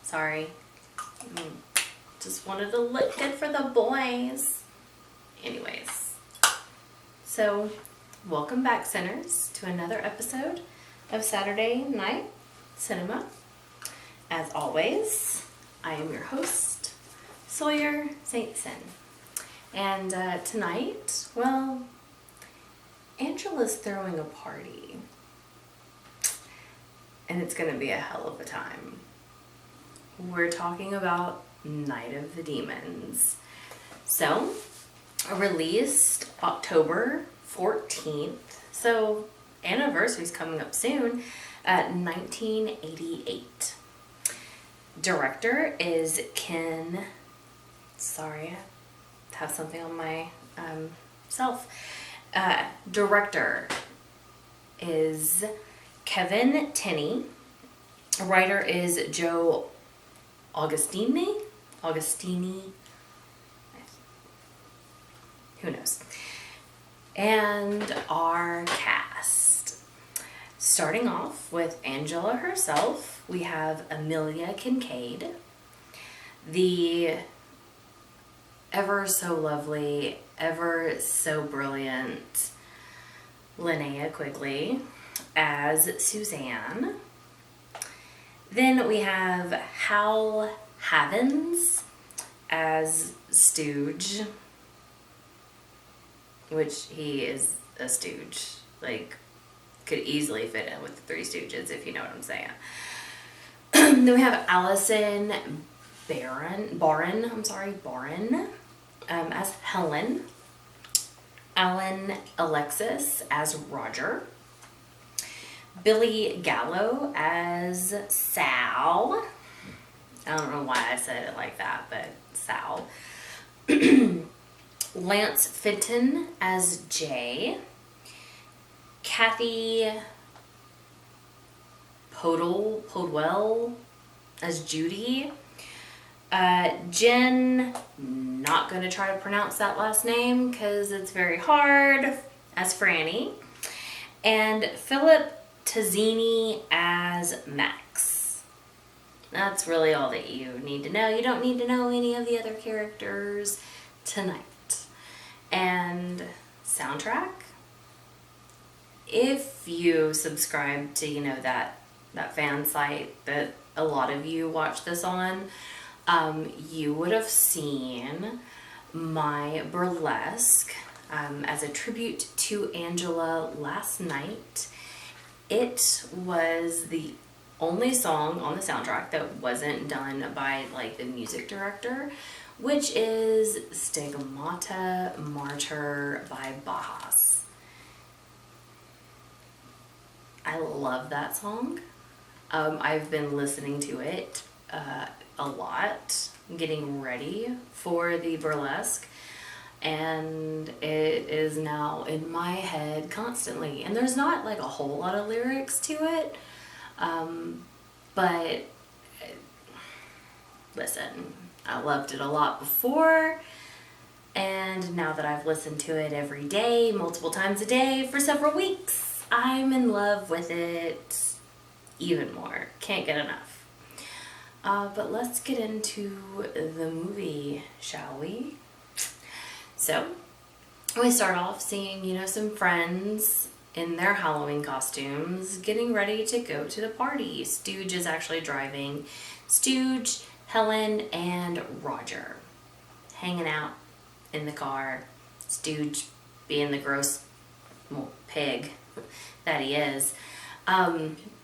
Sorry. Just wanted to look good for the boys. Anyways. So, welcome back, sinners, to another episode of Saturday Night Cinema. As always, I am your host, Sawyer Saintson. And tonight, well, Angela's throwing a party. And it's going to be a hell of a time. We're talking about Night of the Demons. So, released October 14th. So, anniversary's coming up soon. 1988. Director is Ken. Sorry, I have something on my self. Director is Kevin Tenney. Writer is Joe Augustini. Who knows? And our cast. Starting off with Angela herself, we have Amelia Kincaid, the ever so lovely, ever so brilliant Linnea Quigley as Suzanne. Then we have Hal Havens as Stooge, which he is a stooge. Like, could easily fit in with the Three Stooges, if you know what I'm saying. Then we have Allison Barron as Helen. Alan Alexis as Roger. Billy Gallo as Sal. I don't know why I said it like that, but Sal. Lance Fenton as Jay. Kathy Podwell as Judy. Jen, not going to try to pronounce that last name because it's very hard, as Franny. And Philip Tazzini as Max. That's really all that you need to know. You don't need to know any of the other characters tonight. And soundtrack, if you subscribe to, that fan site that a lot of you watch this on, you would have seen my burlesque as a tribute to Angela last night. It was the only song on the soundtrack that wasn't done by the music director, which is Stigmata Martyr by Bahas. I love that song. I've been listening to it a lot, getting ready for the burlesque, and it is now in my head constantly. And there's not a whole lot of lyrics to it, but listen, I loved it a lot before, and now that I've listened to it every day, multiple times a day for several weeks, I'm in love with it even more. Can't get enough. But let's get into the movie, shall we? So, we start off seeing, some friends in their Halloween costumes getting ready to go to the party. Stooge is actually driving. Stooge, Helen, and Roger hanging out in the car. Stooge, being the gross pig that he is,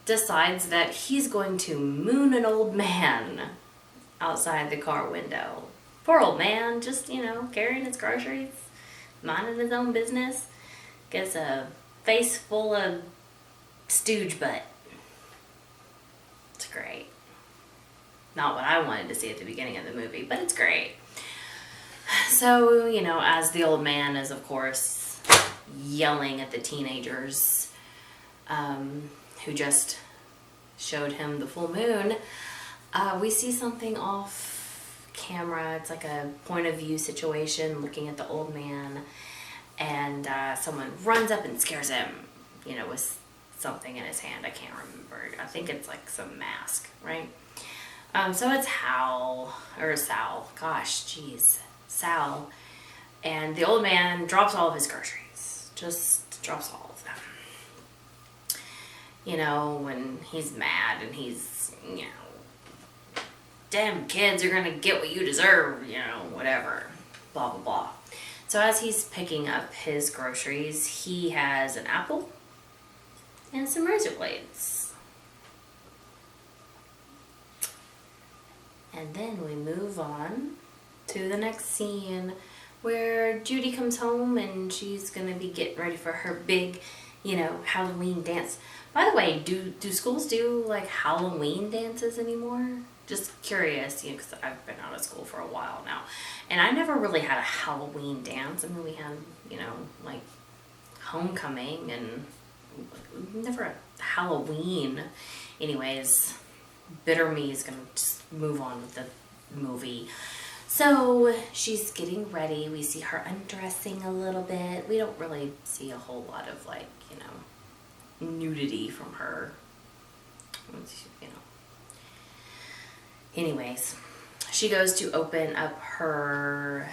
decides that he's going to moon an old man outside the car window. Poor old man, just, carrying his groceries, minding his own business, gets a face full of Stooge butt. It's great. Not what I wanted to see at the beginning of the movie, but it's great. So, as the old man is, of course, yelling at the teenagers who just showed him the full moon, we see something off camera. It's like a point of view situation, looking at the old man, and someone runs up and scares him, with something in his hand. I can't remember. I think it's like some mask, right? So it's Sal, gosh, jeez, Sal. And the old man drops all of his groceries. Just drops all of them. You know, when he's mad and he's, damn kids are gonna get what you deserve, whatever. Blah, blah, blah. So as he's picking up his groceries, he has an apple and some razor blades. And then we move on to the next scene where Judy comes home and she's going to be getting ready for her big, Halloween dance. By the way, do schools do like Halloween dances anymore? Just curious, because I've been out of school for a while now. And I never really had a Halloween dance. I mean, we had, like homecoming and never a Halloween. Anyways, bitter me is going to just move on with the movie. So she's getting ready. We see her undressing a little bit. We don't really see a whole lot of nudity from her. Anyways, she goes to open up her,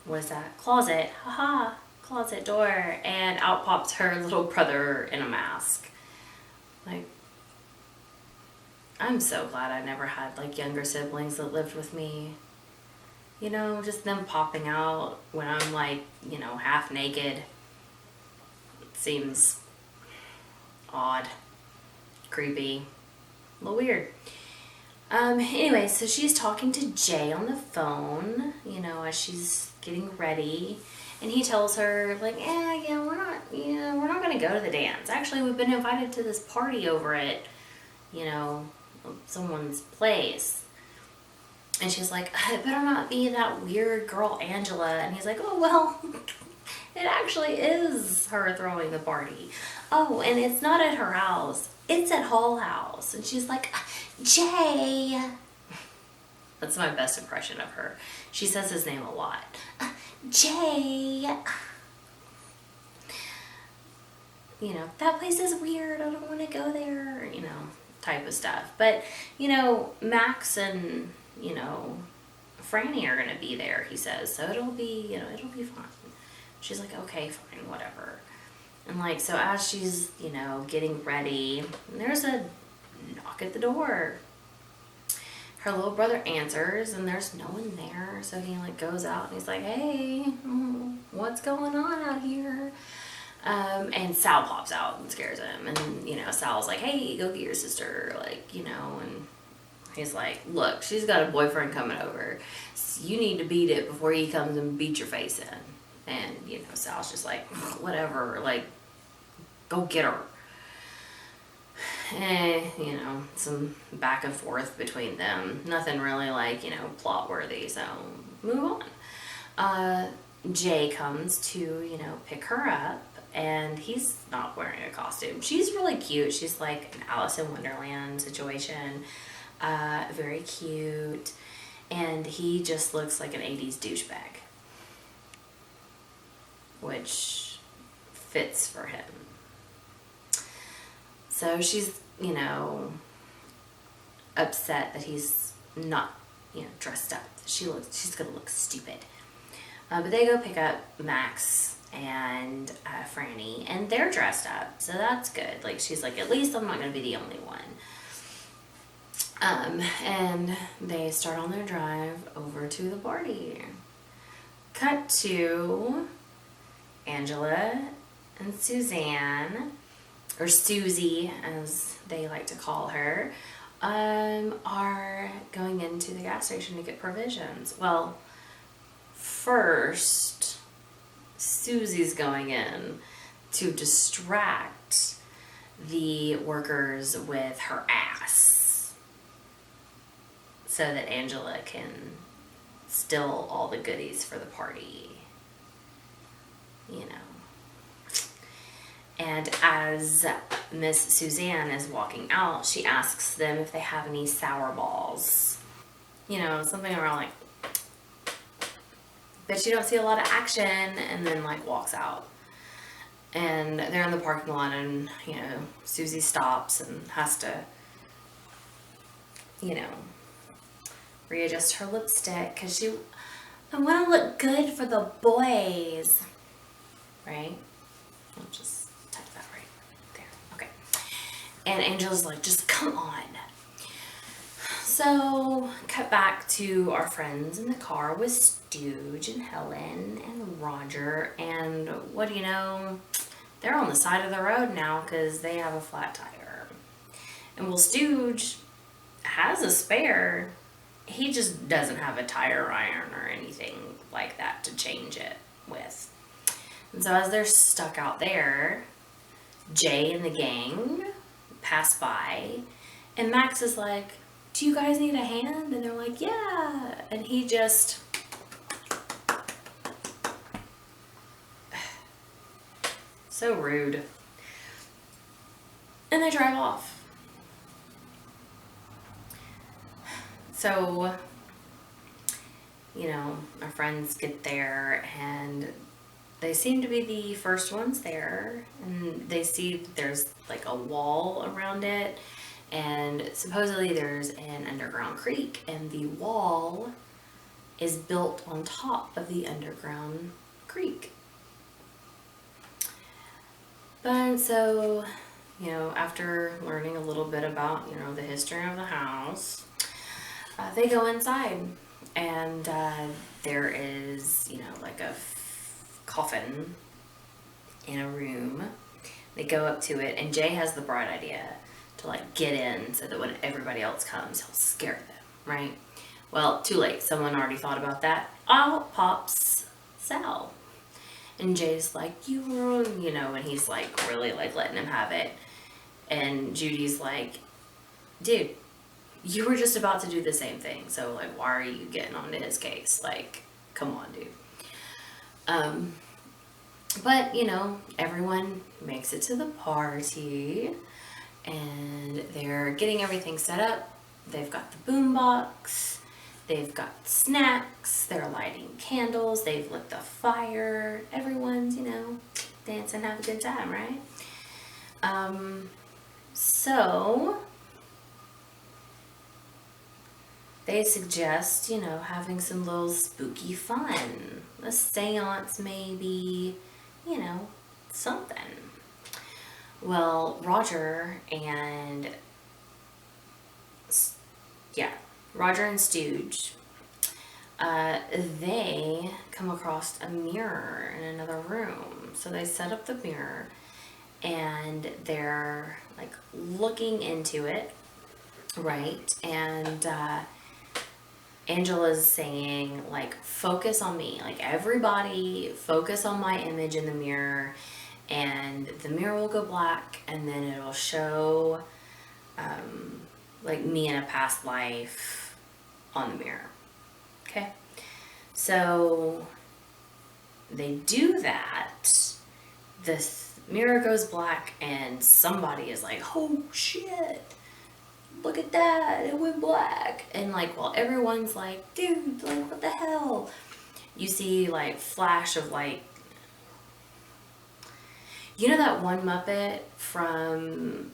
closet. Closet door. And out pops her little brother in a mask. I'm so glad I never had younger siblings that lived with me. Just them popping out when I'm half naked. It seems odd, creepy, a little weird. Anyway, so she's talking to Jay on the phone, as she's getting ready. And he tells her, we're not going to go to the dance. Actually, we've been invited to this party over at, someone's place. And she's like, it better not be that weird girl Angela. And he's like, oh, well, it actually is her throwing the party. Oh, and it's not at her house. It's at Hall House. And she's like, Jay. That's my best impression of her. She says his name a lot. Jay. That place is weird. I don't want to go there. Type of stuff. But, Max and, Franny are going to be there, he says. So it'll be, it'll be fun. She's like, okay, fine, whatever. And so as she's, getting ready, there's a knock at the door. Her little brother answers and there's no one there. So he goes out and he's like, hey, what's going on out here? And Sal pops out and scares him. And, Sal's like, hey, go get your sister. And he's like, look, she's got a boyfriend coming over. So you need to beat it before he comes and beats your face in. And, Sal's just like, whatever, go get her. And, some back and forth between them. Nothing really plot worthy. So move on. Jay comes to, pick her up. And he's not wearing a costume. She's really cute. She's like an Alice in Wonderland situation. Very cute. And he just looks like an 80s douchebag. Which fits for him. So she's, upset that he's not, dressed up. She's going to look stupid. But they go pick up Max and Franny, and they're dressed up, so that's good. She's like, at least I'm not going to be the only one. And they start on their drive over to the party. Cut to Angela and Suzanne, or Susie as they like to call her, are going into the gas station to get provisions. Well, first, Susie's going in to distract the workers with her ass so that Angela can steal all the goodies for the party. And as Miss Suzanne is walking out, she asks them if they have any sour balls. Something around but you don't see a lot of action, and then walks out. And they're in the parking lot, and Susie stops and has to you know, readjust her lipstick because I want to look good for the boys, right? I'll just type that right there. Okay. And Angela's like, just come on. So, cut back to our friends in the car with Stooge and Helen and Roger. And what do you know? They're on the side of the road now because they have a flat tire. And well, Stooge has a spare. He just doesn't have a tire iron or anything like that to change it with. And so as they're stuck out there, Jay and the gang pass by, and Max is like, do you guys need a hand? And they're like, yeah. And he just... so rude. And they drive off. So, you know, our friends get there and they seem to be the first ones there, and they see that there's like a wall around it, and supposedly there's an underground creek, and the wall is built on top of the underground creek. But so, you know, after learning a little bit about, you know, the history of the house, they go inside, and there is, you know, like a coffin in a room. They go up to it, and Jay has the bright idea to like get in so that when everybody else comes, he'll scare them, right? Well, too late. Someone already thought about that. Out pops Sal. And Jay's like, you know, and he's like really like letting him have it. And Judy's like, dude, you were just about to do the same thing. So like, why are you getting onto his case? Like, come on, dude. But you know, everyone makes it to the party and they're getting everything set up. They've got the boombox, they've got snacks, they're lighting candles, they've lit the fire. Everyone's, you know, dancing, have a good time, right? So they suggest, you know, having some little spooky fun. A seance maybe, you know, something. Well, Roger and Stooge, they come across a mirror in another room. So they set up the mirror and they're like looking into it, right? And Angela's saying, like, focus on me. Like, everybody focus on my image in the mirror, and the mirror will go black, and then it'll show, like, me in a past life on the mirror. Okay? So, they do that. The mirror goes black, and somebody is like, oh, shit. Look at that, it went black. And like, while everyone's like, dude, like, what the hell? You see like flash of like, you know that one Muppet from,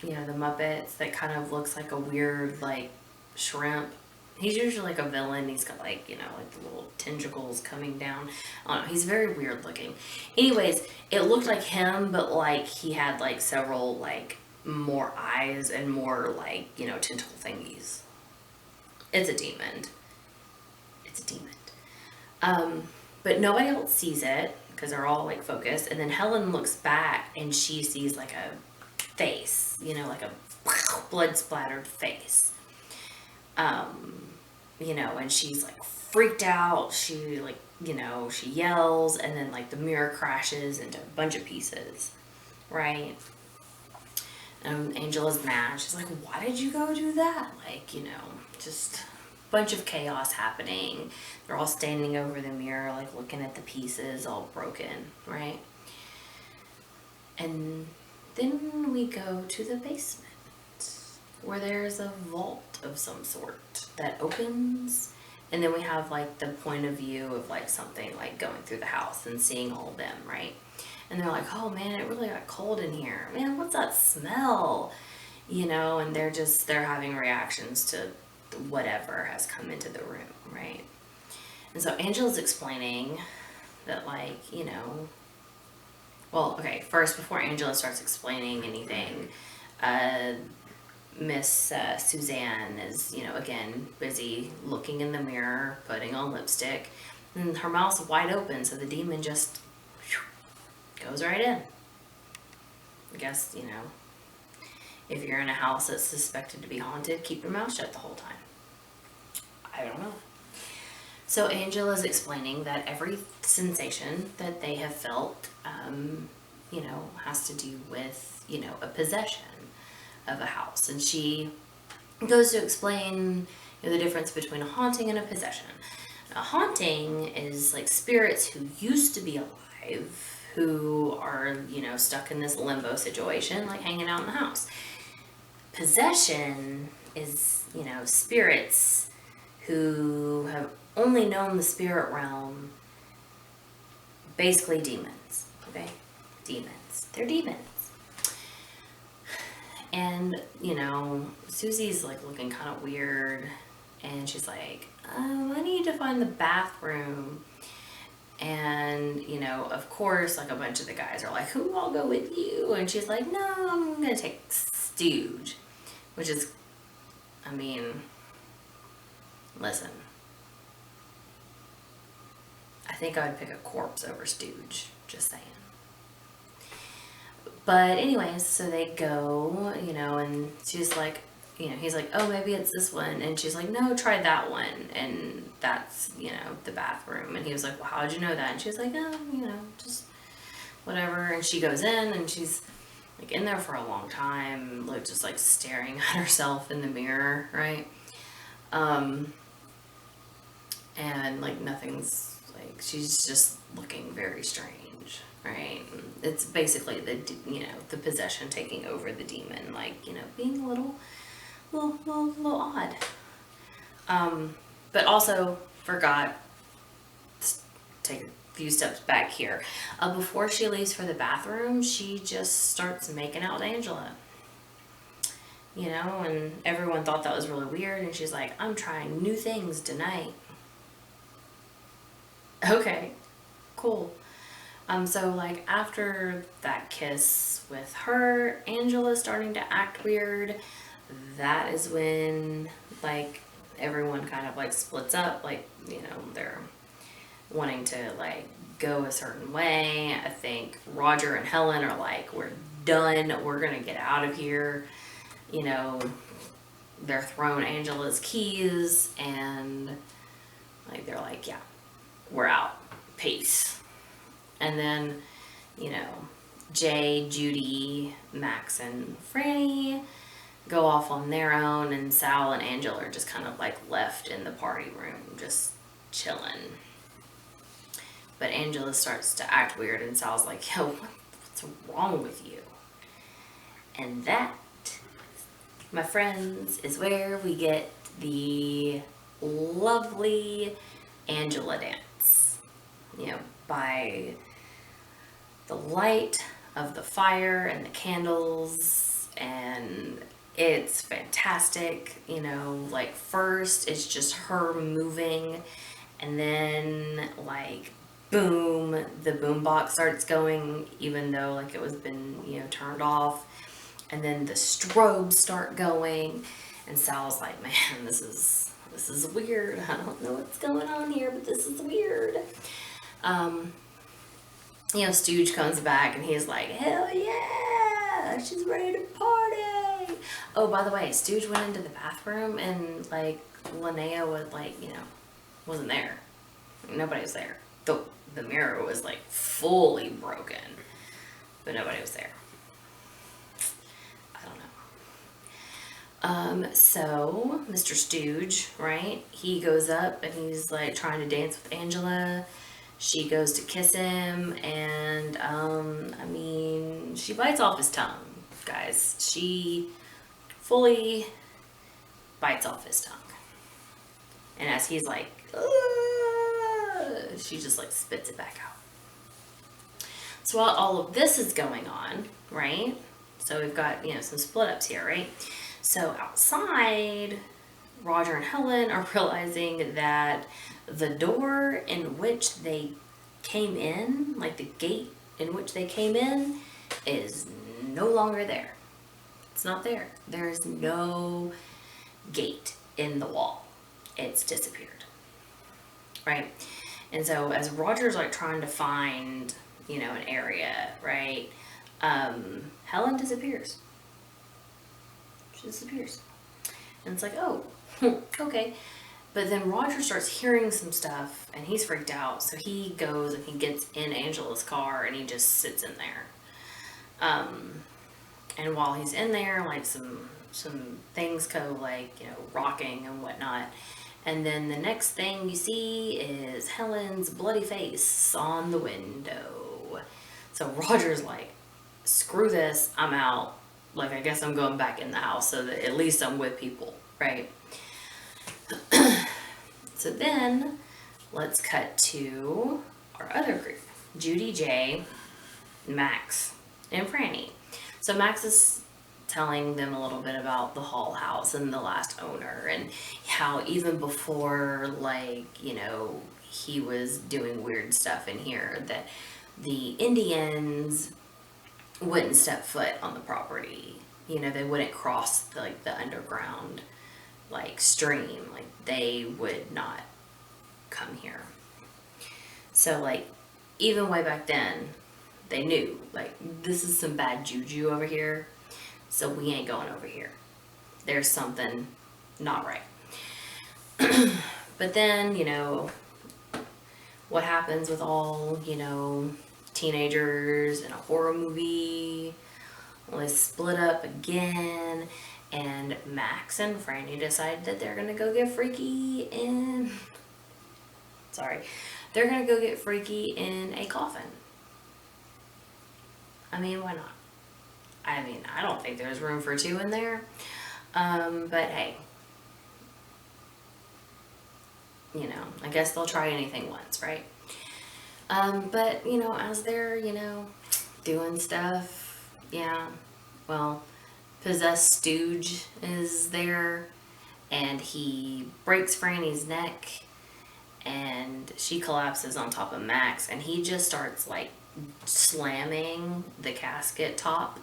you know, the Muppets that kind of looks like a weird like shrimp? He's usually like a villain. He's got like, you know, like the little tentacles coming down. I don't know, he's very weird looking. Anyways, it looked like him, but like he had like several like more eyes and more like, you know, tentacle thingies. It's a demon. It's a demon. But nobody else sees it because they're all like focused. And then Helen looks back and she sees like a face, you know, like a blood splattered face. You know, and she's like freaked out. She like, you know, she yells, and then like the mirror crashes into a bunch of pieces, right? Angela's mad. She's like, why did you go do that? Like, you know, just a bunch of chaos happening. They're all standing over the mirror, like looking at the pieces all broken, right? And then we go to the basement where there's a vault of some sort that opens. And then we have like the point of view of like something like going through the house and seeing all of them, right? And they're like, oh man, it really got cold in here. Man, what's that smell? you know, and they're having reactions to whatever has come into the room, right? And so Angela's explaining that, like, you know, well, okay, first, before Angela starts explaining anything, Miss Suzanne is, you know, again, busy looking in the mirror, putting on lipstick, and her mouth's wide open, so the demon just goes right in. I guess, you know, if you're in a house that's suspected to be haunted, keep your mouth shut the whole time. I don't know. So Angela's explaining that every sensation that they have felt, you know, has to do with, you know, a possession of a house. And she goes to explain, you know, the difference between a haunting and a possession. A haunting is like spirits who used to be alive, who are, you know, stuck in this limbo situation, like hanging out in the house. Possession is, you know, spirits who have only known the spirit realm, basically demons, okay? Demons. They're demons. And, you know, Susie's like looking kind of weird, and she's like, I need to find the bathroom. And, you know, of course, like a bunch of the guys are like, who, I'll go with you. And she's like, no, I'm going to take Stooge, which is, I mean, listen, I think I would pick a corpse over Stooge, just saying. But anyways, so they go, you know, and she's like, you know, he's like, oh, maybe it's this one. And she's like, no, try that one. And that's, you know, the bathroom. And he was like, well, how'd you know that? And she was like, oh, you know, just whatever. And she goes in, and she's like in there for a long time, like just like staring at herself in the mirror, right? And like nothing's, like, she's just looking very strange, right? It's basically the, you know, the possession taking over the demon, like, you know, being a little odd. But also forgot to take a few steps back here. Before she leaves for the bathroom, she just starts making out with Angela. You know, and everyone thought that was really weird, and she's like, I'm trying new things tonight. Okay, cool. So like after that kiss with her, Angela's starting to act weird. That is when like everyone kind of like splits up, like, you know, they're wanting to like go a certain way. I think Roger and Helen are like, we're done, we're gonna get out of here. You know, they're throwing Angela's keys, and like they're like, yeah, we're out, peace. And then, you know, Jay, Judy, Max, and Franny go off on their own, and Sal and Angela are just kind of like left in the party room, just chilling. But Angela starts to act weird, and Sal's like, yo, what's wrong with you? And that, my friends, is where we get the lovely Angela dance. You know, by the light of the fire and the candles, and it's fantastic. You know, like first it's just her moving, and then like boom, the boom box starts going, even though like it was been, you know, turned off, and then the strobes start going, and Sal's like, man, this is weird. I don't know what's going on here, but this is weird. You know, Stooge comes back, and he's like, hell yeah, she's ready to party. Oh, by the way, Stooge went into the bathroom, and like Linnea was like, you know, wasn't there. Nobody was there. The mirror was like fully broken, but nobody was there. I don't know. So Mr. Stooge, right? He goes up, and he's like trying to dance with Angela. She goes to kiss him, and I mean, she bites off his tongue, guys. She fully bites off his tongue. And as he's like, she just like spits it back out. So while all of this is going on, right? So we've got, some split ups here, right? So outside, Roger and Helen are realizing that the door in which they came in, like the gate in which they came in, is no longer there. It's not there. There's no gate in the wall. It's disappeared. Right? And so as Roger's like trying to find, an area, right? Helen disappears. She disappears. And it's like, oh, okay. But then Roger starts hearing some stuff and he's freaked out. So he goes and he gets in Angela's car and he just sits in there. And while he's in there, like some things go like, rocking and whatnot. And then the next thing you see is Helen's bloody face on the window. So Roger's like, screw this, I'm out. Like, I guess I'm going back in the house so that at least I'm with people, right? So then, let's cut to our other group. Judy, Jay, Max, and Franny. So Max is telling them a little bit about the Hall house and the last owner and how even before, like, he was doing weird stuff in here, that the Indians wouldn't step foot on the property. They wouldn't cross the underground stream. Like, they would not come here. So even way back then, they knew this is some bad juju over here, so we ain't going over here. There's something not right. But then, what happens with all, teenagers in a horror movie? Well, they split up again, and Max and Franny decide that they're gonna go get freaky in... Sorry. They're gonna go get freaky in a coffin. I mean, why not? I don't think there's room for two in there. But hey. I guess they'll try anything once, right? But, as they're, doing stuff, yeah, well, possessed stooge is there, and he breaks Franny's neck, and she collapses on top of Max, and he just starts, slamming the casket top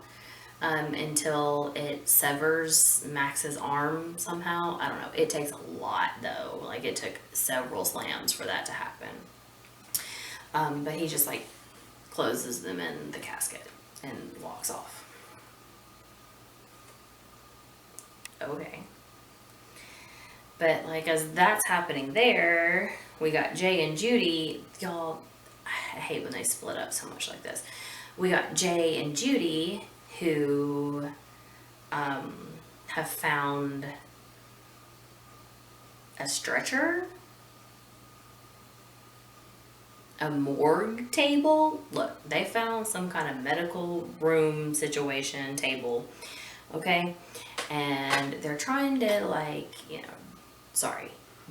until it severs Max's arm somehow. I don't know. It takes a lot, though. It took several slams for that to happen. But he just, closes them in the casket and walks off. Okay. But, as that's happening there, we got Jay and Judy. Y'all, I hate when they split up so much like this. We got Jay and Judy who have found a stretcher, a morgue table. Look, they found some kind of medical room situation table, okay? And they're trying to,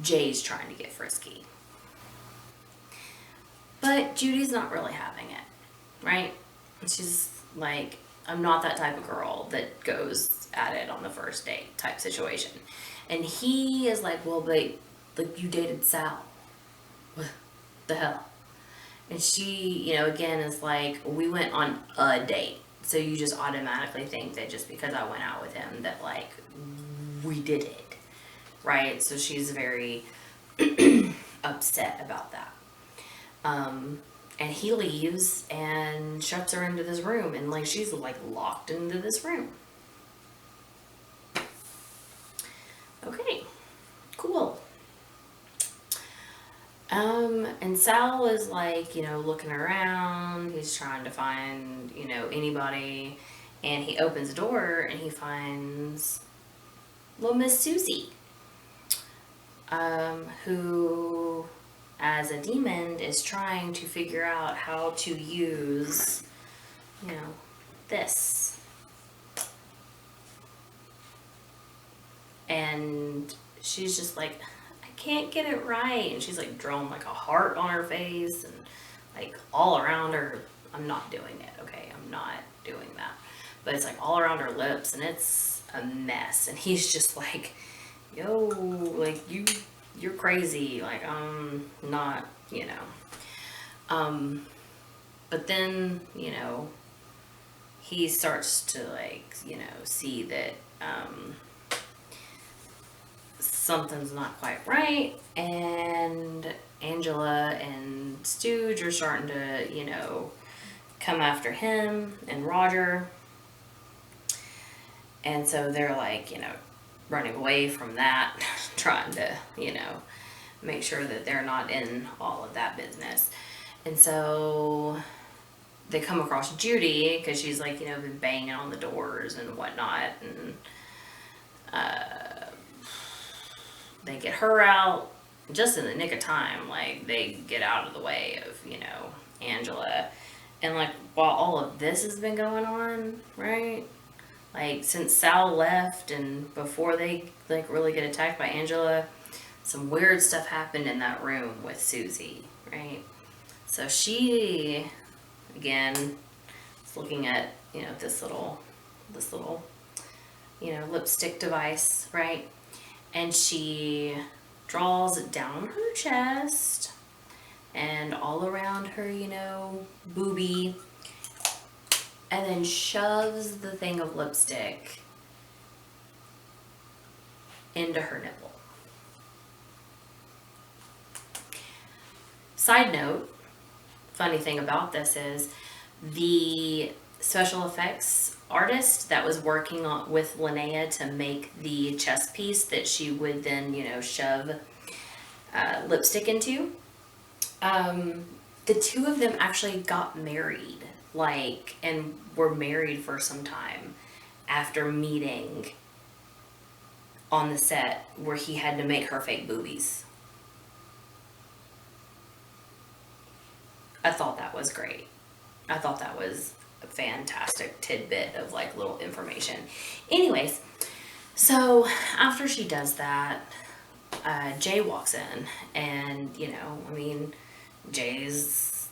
Jay's trying to get frisky. But Judy's not really having it, right? She's like, I'm not that type of girl that goes at it on the first date type situation. And he is like, well, but, you dated Sal. What the hell? And she, again, is like, we went on a date. So you just automatically think that just because I went out with him that, we did it. Right? So she's very upset about that. And he leaves and shuts her into this room. And, she's, locked into this room. Okay. Cool. And Sal is looking around, he's trying to find, anybody, and he opens the door and he finds little Miss Susie, who, as a demon, is trying to figure out how to use, this. And she's just like, can't get it right, and she's drawing a heart on her face and all around her I'm not doing it, okay? I'm not doing that. But it's like all around her lips, and it's a mess. And he's just like, yo, like, you're crazy. Like, I'm not, you know. But then, you know, he starts to, like, you know, see that something's not quite right, and Angela and Stooge are starting to, you know, come after him and Roger. And so they're like, you know, running away from that, trying to, you know, make sure that they're not in all of that business. And so they come across Judy, because she's like, you know, been banging on the doors and whatnot. And they get her out just in the nick of time. Like, they get out of the way of, you know, Angela. And like, while all of this has been going on, right? Like, since Sal left and before they, like, really get attacked by Angela, some weird stuff happened in that room with Susie, right? So she, again, is looking at, you know, this little, you know, lipstick device, right? And she draws down her chest and all around her, you know, boobie, and then shoves the thing of lipstick into her nipple. Side note, funny thing about this is the special effects artist that was working on with Linnea to make the chest piece that she would then, you know, shove lipstick into, the two of them actually got married, like, and were married for some time after meeting on the set where he had to make her fake boobies. I thought that was great. I thought that was a fantastic tidbit of, like, little information. Anyways, so after she does that, Jay walks in, and, you know, I mean, Jay's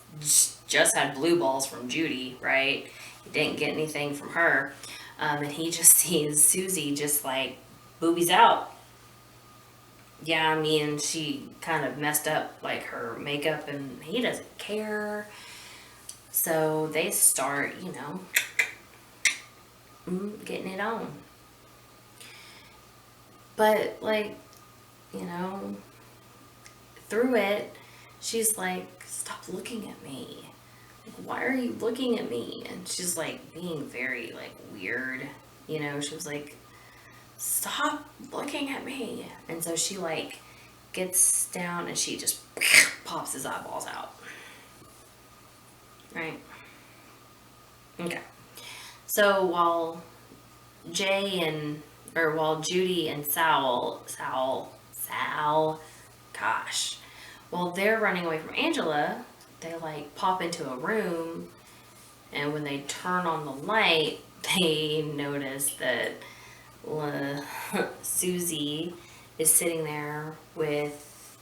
just had blue balls from Judy, right? He didn't get anything from her. And he just sees Susie just, like, boobies out. Yeah, I mean, she kind of messed up, like, her makeup, and he doesn't care. So they start, you know, getting it on. But, like, you know, through it, she's like, stop looking at me. Like, why are you looking at me? And she's, like, being very, like, weird. You know, she was like, stop looking at me. And so she, like, gets down and she just pops his eyeballs out. Right? Okay. So while Judy and Sal, gosh, while they're running away from Angela, they, like, pop into a room, and when they turn on the light, they notice that Susie is sitting there with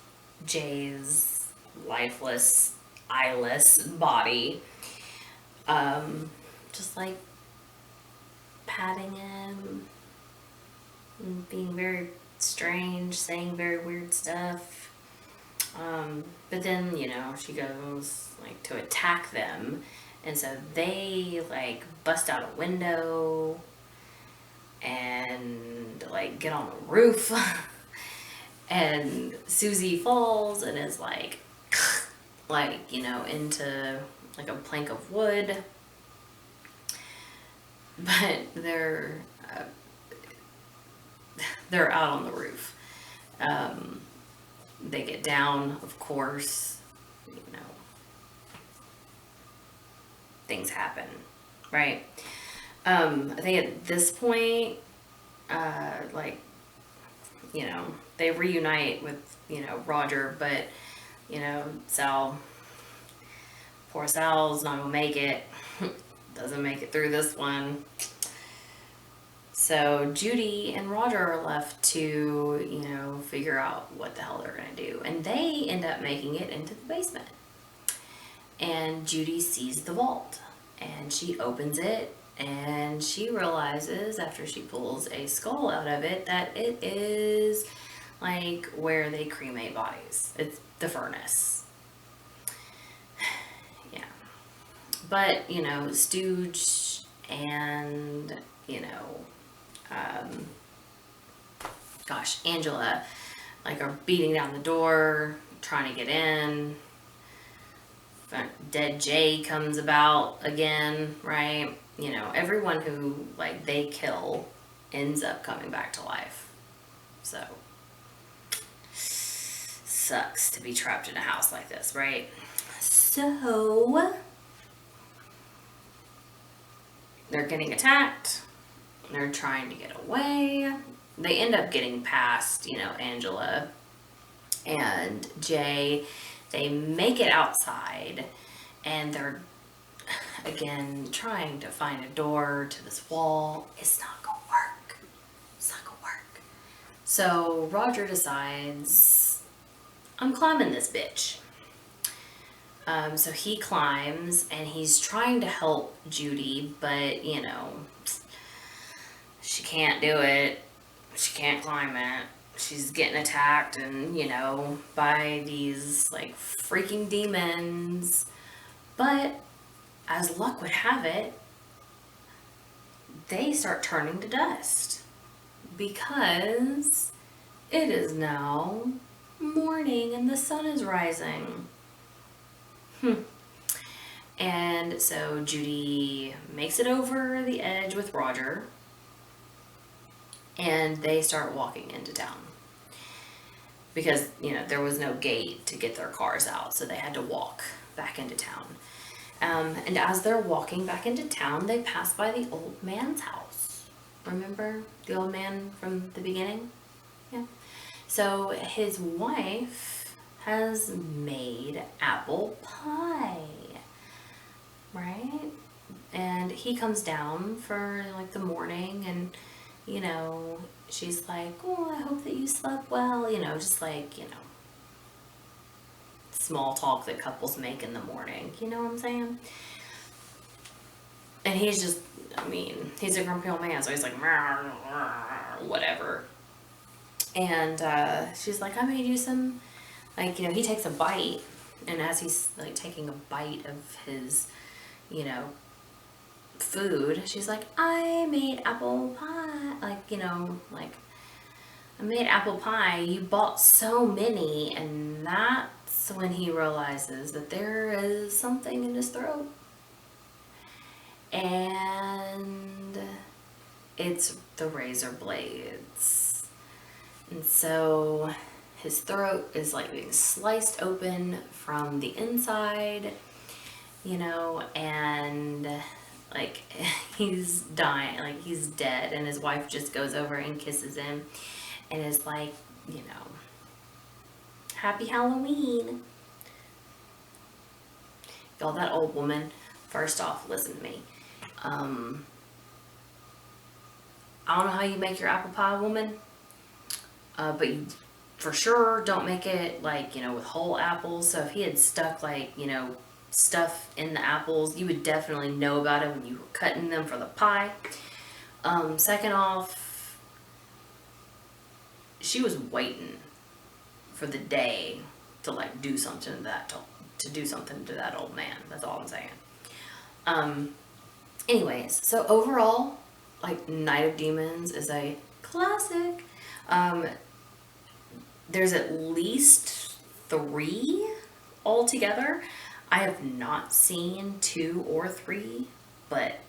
Jay's lifeless, eyeless body, just, like, patting him and being very strange, saying very weird stuff. But then, you know, she goes, like, to attack them, and so they, like, bust out a window and, like, get on the roof. And Susie falls and is, like, you know, into, like, a plank of wood. But they're out on the roof. They get down, of course, you know, things happen, right? I think at this point, like, you know, they reunite with, you know, Roger, but, you know, poor Sal's not gonna make it. Doesn't make it through this one. So Judy and Roger are left to, you know, figure out what the hell they're gonna do. And they end up making it into the basement. and Judy sees the vault, and she opens it, and she realizes after she pulls a skull out of it that it is like where they cremate bodies. It's the furnace. Yeah. But, you know, Stooge and, you know, Angela, like, are beating down the door, trying to get in. Dead Jay comes about again, right? You know, everyone who, like, they kill ends up coming back to life. So, sucks to be trapped in a house like this, right? So, they're getting attacked. They're trying to get away. They end up getting past, you know, Angela and Jay. They make it outside, and they're, again, trying to find a door to this wall. It's not gonna work. It's not gonna work. So Roger decides, I'm climbing this bitch. So he climbs, and he's trying to help Judy, but, you know, she can't do it. She can't climb it. She's getting attacked, and, you know, by these, like, freaking demons. But as luck would have it, they start turning to dust because it is now morning and the sun is rising. And so Judy makes it over the edge with Roger, and they start walking into town. Because, you know, there was no gate to get their cars out, so they had to walk back into town. And as they're walking back into town, they pass by the old man's house. Remember the old man from the beginning? Yeah. So his wife has made apple pie, right? And he comes down for, like, the morning, and, you know, she's like, oh, I hope that you slept well, you know, just like, you know, small talk that couples make in the morning, you know what I'm saying? And he's just, I mean, he's a grumpy old man, so he's like, whatever. And she's like, I made you some, like, you know, he takes a bite, and as he's, like, taking a bite of his, you know, food, she's like, I made apple pie, like, you know, like, I made apple pie, you bought so many. And that's when he realizes that there is something in his throat, and it's the razor blades. And so his throat is, like, being sliced open from the inside, you know, and, like, he's dying, like, he's dead, and his wife just goes over and kisses him and is like, you know, happy Halloween. Y'all, that old woman, first off, listen to me. I don't know how you make your apple pie, woman, but you for sure don't make it, like, you know, with whole apples. So if he had stuck, like, you know, stuff in the apples, you would definitely know about it when you were cutting them for the pie. Second off, she was waiting for the day to, like, do something to that, to do something to that old man. That's all I'm saying. Anyways, so overall, like, Night of Demons is a classic. There's at least 3 altogether. I have not seen 2 or 3, but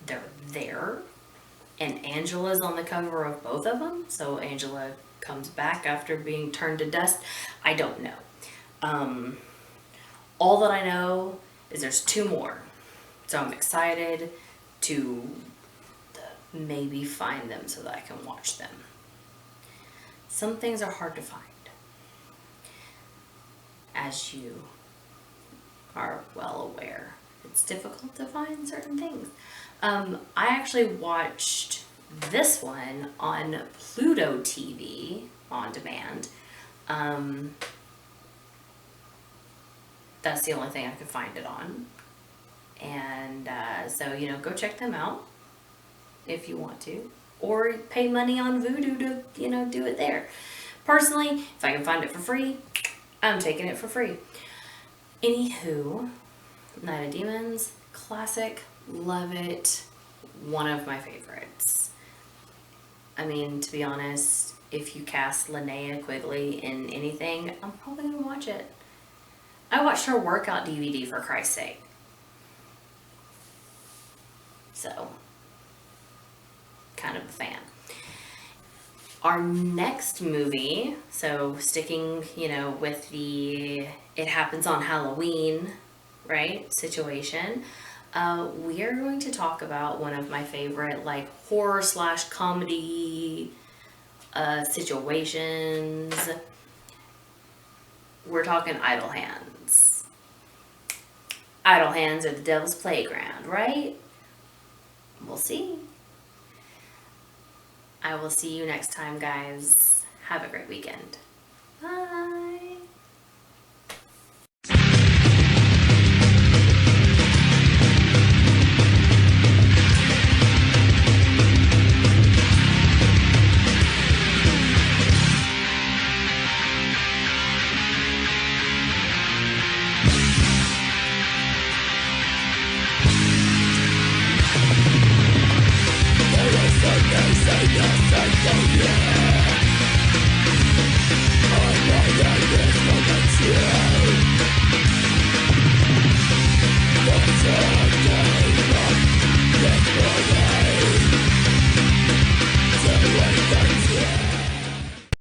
they're there. And Angela's on the cover of both of them. So Angela comes back after being turned to dust. I don't know. All that I know is there's 2 more. So I'm excited to maybe find them so that I can watch them. Some things are hard to find, as you are well aware. It's difficult to find certain things. I actually watched this one on Pluto TV on demand. that's the only thing I could find it on. And so, go check them out if you want to. Or pay money on Vudu to, do it there. Personally, if I can find it for free, I'm taking it for free. Anywho, Night of Demons, classic, love it, one of my favorites. I mean, to be honest, if you cast Linnea Quigley in anything, I'm probably going to watch it. I watched her workout DVD, for Christ's sake. So, kind of a fan. Our next movie, so sticking, with the it happens on Halloween, right, situation, we are going to talk about one of my favorite, like, horror/comedy situations. We're talking Idle Hands. Idle Hands are the devil's playground, right? We'll see. I will see you next time, guys. Have a great weekend. Bye.